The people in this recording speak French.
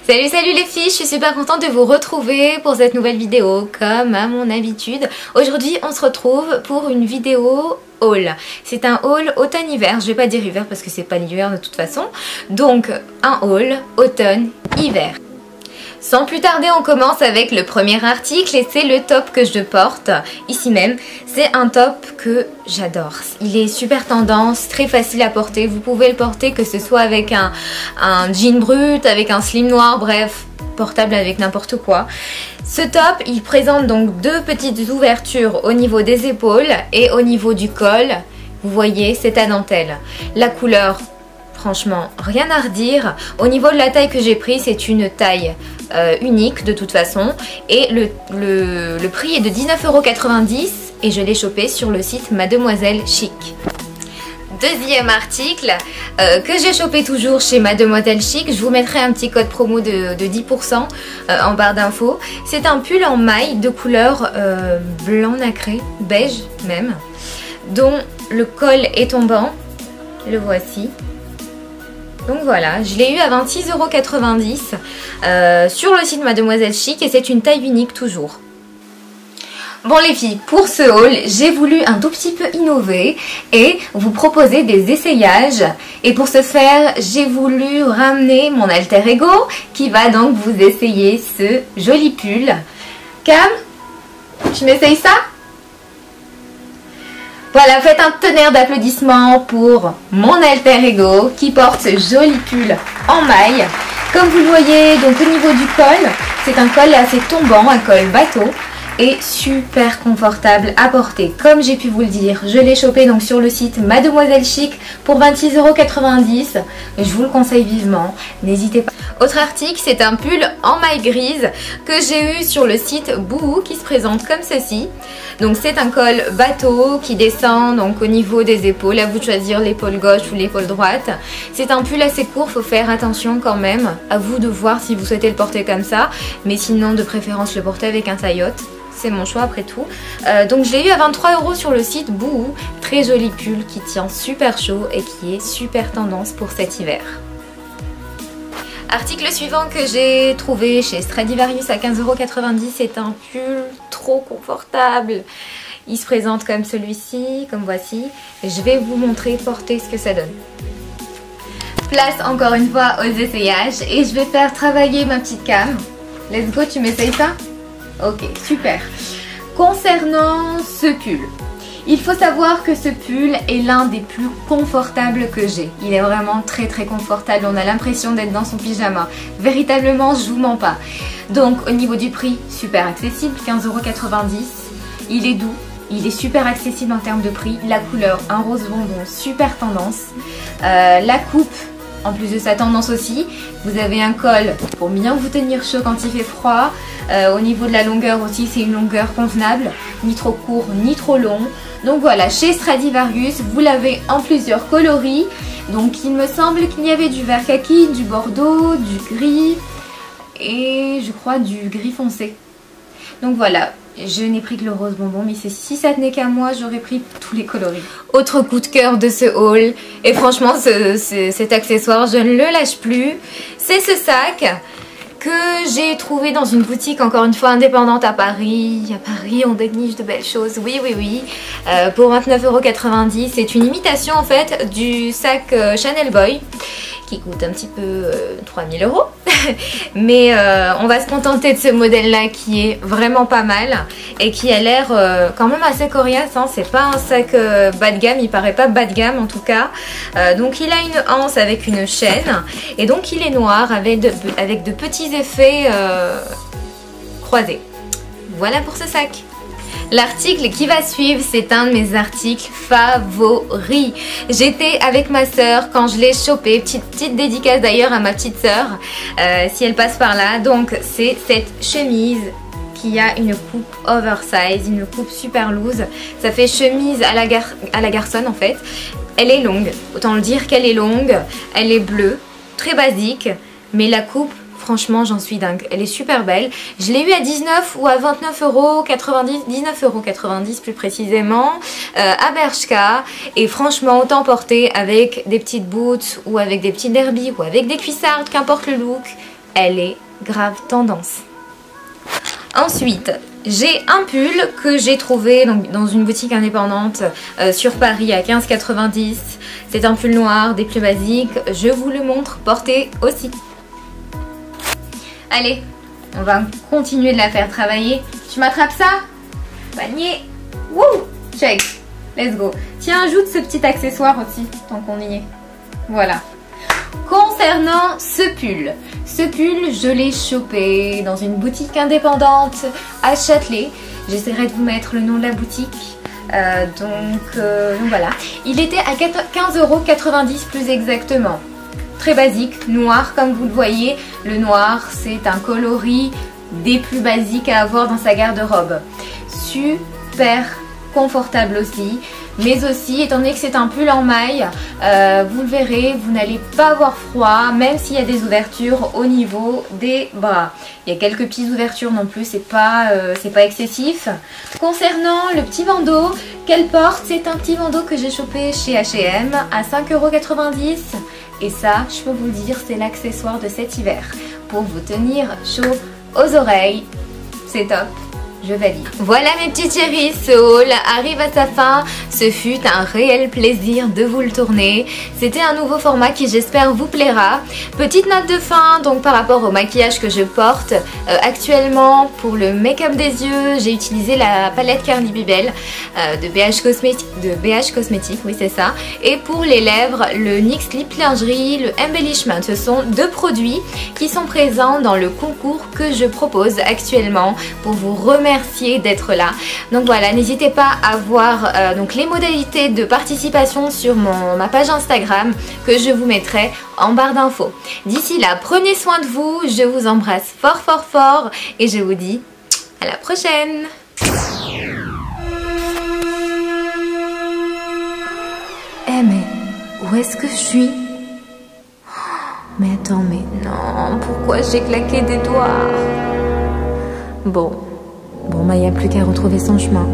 Salut les filles, je suis super contente de vous retrouver pour cette nouvelle vidéo comme à mon habitude. Aujourd'hui on se retrouve pour une vidéo haul. C'est un haul automne-hiver, je vais pas dire hiver parce que c'est pas l'hiver de toute façon. Donc un haul automne-hiver. Sans plus tarder, on commence avec le premier article et c'est le top que je porte ici même. C'est un top que j'adore. Il est super tendance, très facile à porter. Vous pouvez le porter que ce soit avec un jean brut, avec un slim noir, bref, portable avec n'importe quoi. Ce top, il présente donc deux petites ouvertures au niveau des épaules et au niveau du col. Vous voyez, c'est à dentelle. La couleur, franchement, rien à redire. Au niveau de la taille que j'ai pris, c'est une taille unique de toute façon. Et le prix est de 19,90 € et je l'ai chopé sur le site Mademoiselle Chic. Deuxième article que j'ai chopé toujours chez Mademoiselle Chic. Je vous mettrai un petit code promo de 10% en barre d'infos. C'est un pull en maille de couleur blanc nacré, beige même, dont le col est tombant. Le voici. Donc voilà, je l'ai eu à 26,90 € sur le site Mademoiselle Chic et c'est une taille unique toujours. Bon les filles, pour ce haul, j'ai voulu un tout petit peu innover et vous proposer des essayages. Et pour ce faire, j'ai voulu ramener mon alter ego qui va donc vous essayer ce joli pull. Cam, tu m'essayes ça ? Voilà, faites un tonnerre d'applaudissements pour mon alter ego qui porte ce joli pull en maille. Comme vous le voyez, donc au niveau du col, c'est un col assez tombant, un col bateau et super confortable à porter. Comme j'ai pu vous le dire, je l'ai chopé donc sur le site Mademoiselle Chic pour 26,90 €. Je vous le conseille vivement, n'hésitez pas. Autre article, c'est un pull en maille grise que j'ai eu sur le site Boohoo qui se présente comme ceci. Donc c'est un col bateau qui descend donc au niveau des épaules, à vous de choisir l'épaule gauche ou l'épaule droite. C'est un pull assez court, faut faire attention quand même, à vous de voir si vous souhaitez le porter comme ça, mais sinon de préférence le porter avec un taillotte. C'est mon choix après tout. Donc je l'ai eu à 23 € sur le site Boohoo. Très joli pull qui tient super chaud et qui est super tendance pour cet hiver. Article suivant que j'ai trouvé chez Stradivarius à 15,90 €, c'est un pull trop confortable. Il se présente comme celui-ci, comme voici. Je vais vous montrer porter ce que ça donne. Place encore une fois aux essayages et je vais faire travailler ma petite Cam. Let's go, tu m'essayes ça ? Ok, super. Concernant ce pull, il faut savoir que ce pull est l'un des plus confortables que j'ai. Il est vraiment très confortable, on a l'impression d'être dans son pyjama. Véritablement, je vous mens pas. Donc au niveau du prix, super accessible, 15,90 €. Il est doux, il est super accessible en termes de prix. La couleur, un rose bonbon, super tendance. La coupe, en plus de sa tendance aussi, vous avez un col pour bien vous tenir chaud quand il fait froid. Au niveau de la longueur aussi, c'est une longueur convenable, ni trop court ni trop long. Donc voilà, chez Stradivarius, vous l'avez en plusieurs coloris. Donc il me semble qu'il y avait du vert kaki, du bordeaux, du gris et je crois du gris foncé. Donc voilà, je n'ai pris que le rose bonbon, mais si ça tenait qu'à moi, j'aurais pris tous les coloris. Autre coup de cœur de ce haul, et franchement cet accessoire, je ne le lâche plus, c'est ce sac que j'ai trouvé dans une boutique encore une fois indépendante à Paris. À Paris on déniche de belles choses, oui. Pour 29,90 €. C'est une imitation en fait du sac Chanel Boy qui coûte un petit peu 3000 €. Mais on va se contenter de ce modèle là qui est vraiment pas mal et qui a l'air quand même assez coriace, hein. C'est pas un sac bas de gamme, il paraît pas bas de gamme en tout cas. Donc il a une anse avec une chaîne et donc il est noir avec de petits effets croisés. Voilà pour ce sac. L'article qui va suivre, c'est un de mes articles favoris. J'étais avec ma soeur quand je l'ai chopé. Petite dédicace d'ailleurs à ma petite soeur, si elle passe par là. Donc c'est cette chemise qui a une coupe oversize, une coupe super loose. Ça fait chemise à la garçonne en fait. Elle est longue, autant le dire qu'elle est longue. Elle est bleue, très basique, mais la coupe, franchement j'en suis dingue, elle est super belle. Je l'ai eu à 19 ou à 29,90 €, 19,90 € plus précisément, à Bershka. Et franchement autant porter avec des petites boots ou avec des petits derbies ou avec des cuissardes, qu'importe le look, elle est grave tendance. Ensuite, j'ai un pull que j'ai trouvé donc, dans une boutique indépendante sur Paris à 15,90 €. C'est un pull noir, des plus basiques. Je vous le montre, porté aussi. Allez, on va continuer de la faire travailler. Tu m'attrapes ça? Panier. Wouh! Check. Let's go. Tiens, ajoute ce petit accessoire aussi, tant qu'on y est. Voilà. Concernant ce pull, je l'ai chopé dans une boutique indépendante à Châtelet. J'essaierai de vous mettre le nom de la boutique. Donc voilà. Il était à 15,90 € plus exactement. Très basique, noir comme vous le voyez. Le noir, c'est un coloris des plus basiques à avoir dans sa garde-robe. Super confortable aussi. Mais aussi, étant donné que c'est un pull en maille, vous le verrez, vous n'allez pas avoir froid, même s'il y a des ouvertures au niveau des bras. Il y a quelques petites ouvertures non plus, c'est pas excessif. Concernant le petit bandeau qu'elle porte, c'est un petit bandeau que j'ai chopé chez H&M à 5,90 €. Et ça, je peux vous le dire, c'est l'accessoire de cet hiver. Pour vous tenir chaud aux oreilles, c'est top. Je valide. Voilà mes petits chéris, ce haul arrive à sa fin. Ce fut un réel plaisir de vous le tourner. C'était un nouveau format qui j'espère vous plaira. Petite note de fin, donc par rapport au maquillage que je porte. Actuellement, pour le make-up des yeux, j'ai utilisé la palette Carly Bibel de BH Cosmétiques, oui c'est ça. Et pour les lèvres, le NYX Lip Lingerie, le Embellishment. Ce sont deux produits qui sont présents dans le concours que je propose actuellement pour vous remercier d'être là. Donc voilà, n'hésitez pas à voir donc les modalités de participation sur ma page Instagram que je vous mettrai en barre d'infos. D'ici là, prenez soin de vous, je vous embrasse fort fort fort et je vous dis à la prochaine. Eh mais où est-ce que je suis? Mais attends, mais non, pourquoi j'ai claqué des doigts? Bon, il n'y a plus qu'à retrouver son chemin.